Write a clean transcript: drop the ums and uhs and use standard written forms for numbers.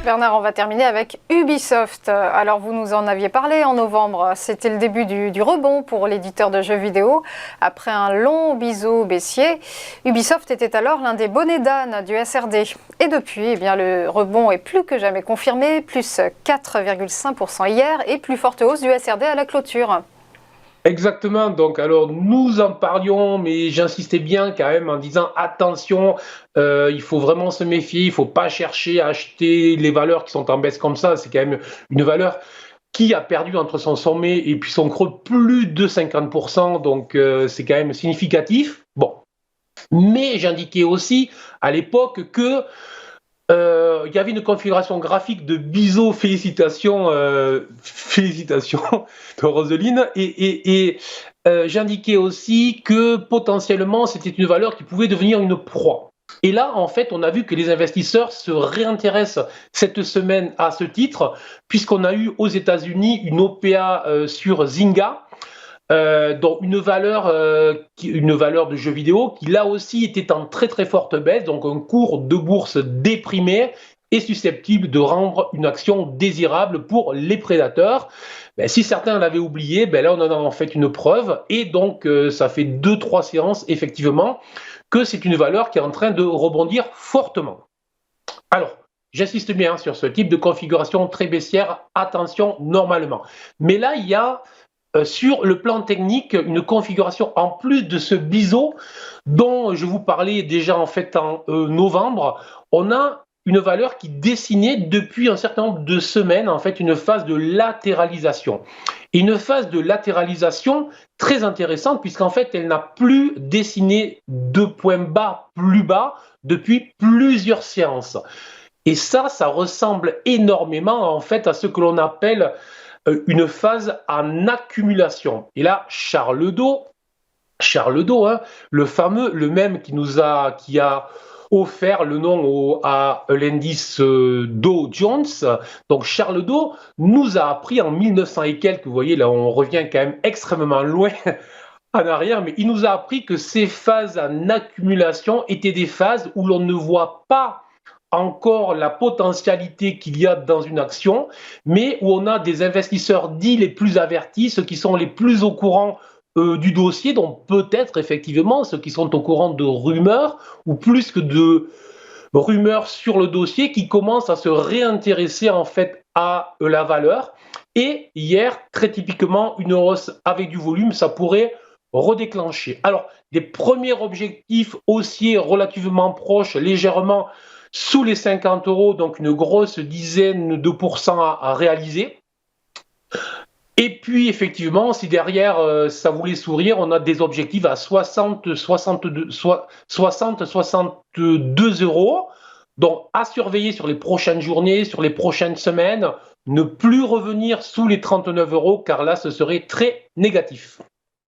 Bernard, on va terminer avec Ubisoft. Alors vous nous en aviez parlé en novembre, c'était le début du rebond pour l'éditeur de jeux vidéo. Après un long biseau baissier, Ubisoft était alors l'un des bonnets d'âne du SRD. Et depuis, eh bien, le rebond est plus que jamais confirmé, plus 4,5% hier et plus forte hausse du SRD à la clôture. Exactement, donc alors nous en parlions, mais j'insistais bien quand même en disant attention, il faut vraiment se méfier, il ne faut pas chercher à acheter les valeurs qui sont en baisse comme ça, c'est quand même une valeur qui a perdu entre son sommet et puis son creux plus de 50%, donc c'est quand même significatif. Bon, mais j'indiquais aussi à l'époque que il y avait une configuration graphique de biseau, félicitations, félicitations de Roseline, j'indiquais aussi que potentiellement c'était une valeur qui pouvait devenir une proie. Et là, en fait, on a vu que les investisseurs se réintéressent cette semaine à ce titre, puisqu'on a eu aux États-Unis une OPA sur Zynga, donc une valeur de jeu vidéo qui là aussi était en très très forte baisse, donc un cours de bourse déprimé et susceptible de rendre une action désirable pour les prédateurs. Ben, si certains l'avaient oublié, ben là on en a en fait une preuve, et donc ça fait 2-3 séances effectivement que c'est une valeur qui est en train de rebondir fortement. Alors, j'insiste bien sur ce type de configuration très baissière, attention normalement. Mais là, il y a sur le plan technique une configuration en plus de ce biseau dont je vous parlais déjà en fait en novembre. On a une valeur qui dessinait depuis un certain nombre de semaines en fait une phase de latéralisation. Et une phase de latéralisation très intéressante puisqu'en fait elle n'a plus dessiné de point bas plus bas depuis plusieurs séances. Et ça ressemble énormément en fait à ce que l'on appelle une phase en accumulation. Et là, Charles Dos, hein, le fameux, le même qui a offert le nom à l'indice Dow Jones. Donc Charles Dos nous a appris en 1900 et quelques, vous voyez là on revient quand même extrêmement loin en arrière, mais il nous a appris que ces phases en accumulation étaient des phases où l'on ne voit pas encore la potentialité qu'il y a dans une action, mais où on a des investisseurs dits les plus avertis, ceux qui sont les plus au courant du dossier, donc peut-être effectivement ceux qui sont au courant de rumeurs, ou plus que de rumeurs sur le dossier, qui commencent à se réintéresser en fait à la valeur. Et hier, très typiquement, une hausse avec du volume, ça pourrait redéclencher. Alors, des premiers objectifs haussiers relativement proches, légèrement sous les 50 euros, donc une grosse dizaine de pourcents à réaliser. Et puis, effectivement, si derrière ça voulait sourire, on a des objectifs à 62 euros. Donc, à surveiller sur les prochaines journées, sur les prochaines semaines, ne plus revenir sous les 39 euros, car là, ce serait très négatif.